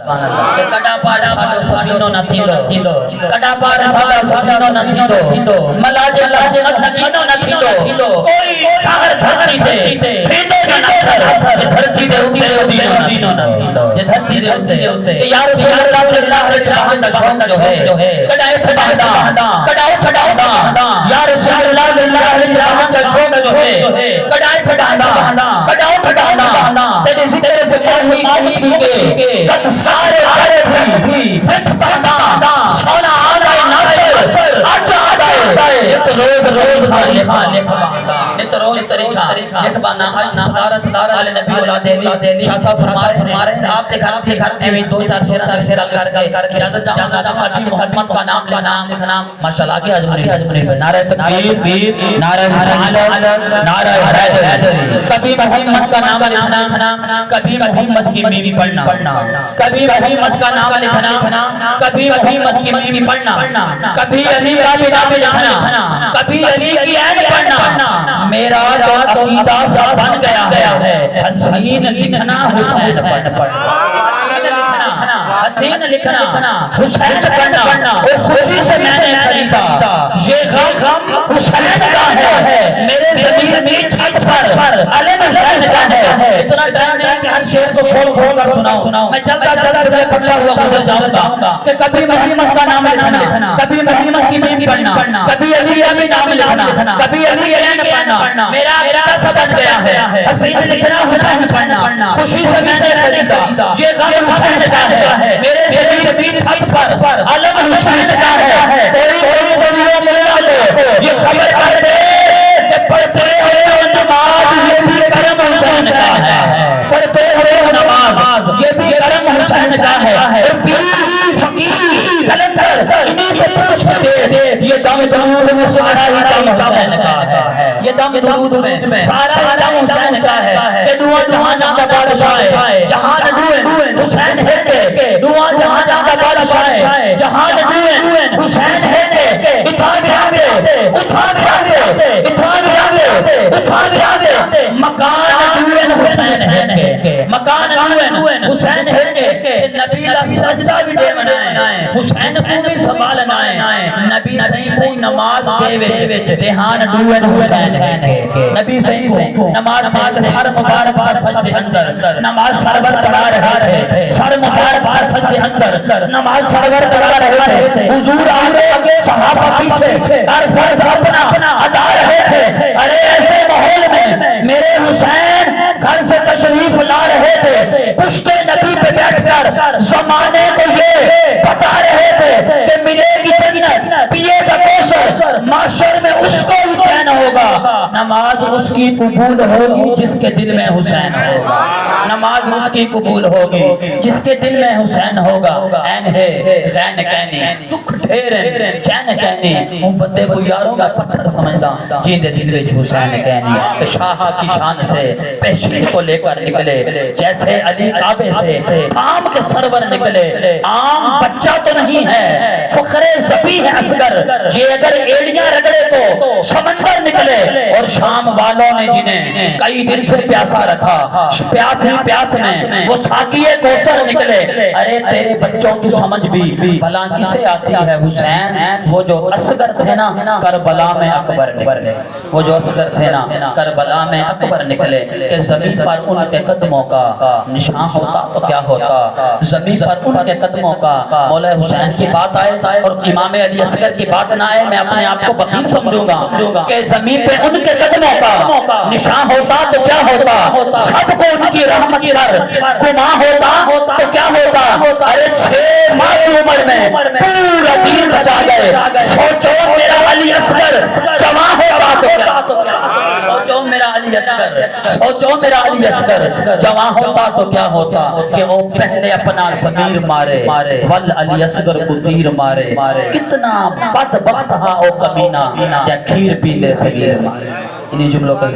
کڈا پاڑا ساڈو سبینو نہ تھیندو کڈا پاڑا ساڈو سبینو نہ تھیندو ملاج مت نکینو نہ تھیندو کوئی شہر دھرتی تے تھیندو نہ نصر دھرتی دے اوتے دینو نہ تھیندو جے دھرتی دے اوتے کہ یا رسول اللہ صلی اللہ علیہ وسلم دا شوق جو ہے کڈا اٹھ ڈاندا کڈا اٹھ ڈاندا یا رسول اللہ صلی اللہ علیہ وسلم دا شوق جو ہے کڈا اٹھ ڈاندا کڈا اٹھ ڈاندا تے ذکر سے کوئی موت کے کت سارے تھی فت پہندا سونا آدھائے ناصر آجا آدھائے ایک روز خالیخا ایک روز طریقہ ایک بانا صدارت آل نبی اولاد دہلی شاہ صاحب فرما رہے ہیں آپ کے گھر ایویں دو چار شیر کر کے اجازت چاہوں گا کبھی محمد کا نام لکھنا ماشاءاللہ آگے اجمری نعرہ تکبیر نعرہ رسالت نعرہ حیدری کبھی محمد کا نام لکھنا کبھی محمد کی بیوی پڑھنا کبھی محمد کا نام لکھنا کبھی محمد کی بیوی پڑھنا کبھی علی کا نام لکھنا کبھی علی کی عین پڑھنا میرا جو عقیدہ سا بن گیا ہے حسین لکھنا حسین پڑھنا حسین لکھنا حسین پڑھنا اور خوشی سے میں نے خریدا یہ غم حسین کا ہے میرے ضمیر میں چھت پر علم حسین کا ہے اتنا ٹائم نہیں کہ ہر شعر کو کھول کر سناؤں میں چلتا تجھے پڑھتا ہوا گزر جاؤں گا کہ کبھی محمد کا نام لکھنا کبھی محمد کی بیوی پڑھنا کبھی علی کا نام لکھنا کبھی علی کا عین پڑھنا میرا عقیدہ سا بن گیا ہے حسین لکھنا حسین پڑھنا خوشی سے میں نے خریدا یہ غم حسین کا ہے میرے ضمیر میں چھت پر علم حسین کا ہے کوئی دنیا ملنا لو یہ خبر کر دے کہ پڑھتے ہوئے نماز یہ بھی کرم حسین کا ہے پڑھتے ہوئے نماز یہ بھی کرم حسین کا ہے پیر فقیر کلندر انہیں سے پوچھتے تھے یہ دم درود میں سارا دم حسین کا ہے یہ دم درود میں سارا دم حسین کا ہے کہ دعا جہاں کا بادشاہ ہے جہان ڈوئن حسین ہے کہ دعا جہاں کا بادشاہ ہے جہان ڈوئن حسین ہے کہ اٹھا گیا مکان ڈوئن حسین ہے کہ مکان ڈوئن حسین ہے کہ نبی کا سجدہ بھی دے منائے حسین کو بھی سنبھالنا ہے نبی صحیح صحیح نماز دے وچ دھیان ڈوئن حسین ہے کہ نبی صحیح نماز پاک سر مبارک بار سجدے اندر نماز سرور پڑھا رہے تھے سر مبارک بار سجدے اندر نماز سرور پڑھا رہے تھے حضور آگے صحابہ پیچھے ہر فرض اپنا ادا رہے تھے ارے ایسے ماحول میں میرے حسین گھر سے تشریف لا رہے تھے پشت نبی پہ بیٹھ کر زمانے کو یہ بتا رہے تھے کہ ملے گی جنت پیے گا کوثر معاشر میں اس کو ہی چین ہوگا نماز اس کی قبول ہوگی جس کے دل میں حسین ہوگا نماز اس کی قبول ہوگی جس کے دل میں حسین ہوگا این ہے غین کہنی دکھ ڈھیرے چین کہنی ہوں بندے کو یاروں کا پتھر سمجھدا جیندے دل وچ حسین کہنی شاہ کی شان سے پیشی کو لے کر نکلے جیسے علی کعبے سے عام کے سرور نکلے عام بچہ تو نہیں ہے فخر ذبی ہے اصغر یہ اگر ایڑیاں رگڑے تو سمندر نکلے اور شام والوں نے جنہیں کئی دن سے پیاسا رکھا پیاس ہی پیاس میں وہ ساقی کوثر نکلے ارے تیرے بچوں کی سمجھ بھی بھلا کسے آتی ہے حسین وہ جو اصغر تھے نا کربلا میں اکبر نکلے وہ جو اصغر تھے نا کربلا میں اکبر نکلے کہ زمین پر ان کے قدموں کا نشان ہوتا تو کیا ہوتا زمین پر ان کے قدموں کا مولا حسین کی بات آئے اور امام علی اصغر کی بات نہ آئے میں اپنے آپ کو بخیل سمجھوں گا کہ زمین پہ ان کے قدموں کا نشان ہوتا تو کیا ہوتا سب کو ان کی رحمت پر گناہ ہوتا تو کیا ہوتا ارے 6 ماہ کی عمر میں پورا دین بچا گئے سوچو میرا علی اصغر جوان ہوتا تو کیا سوچو میرا علی اصغر سوچو میرا علی اصغر جوان ہوتا تو کیا ہوتا کہ وہ پہلے اپنا ضمیر مارے ول علی اصغر کو تیر مارے کتنا بدبخت ہا او کمینہ یا کھیر پیندے صغیر مارے انہی جملوں کا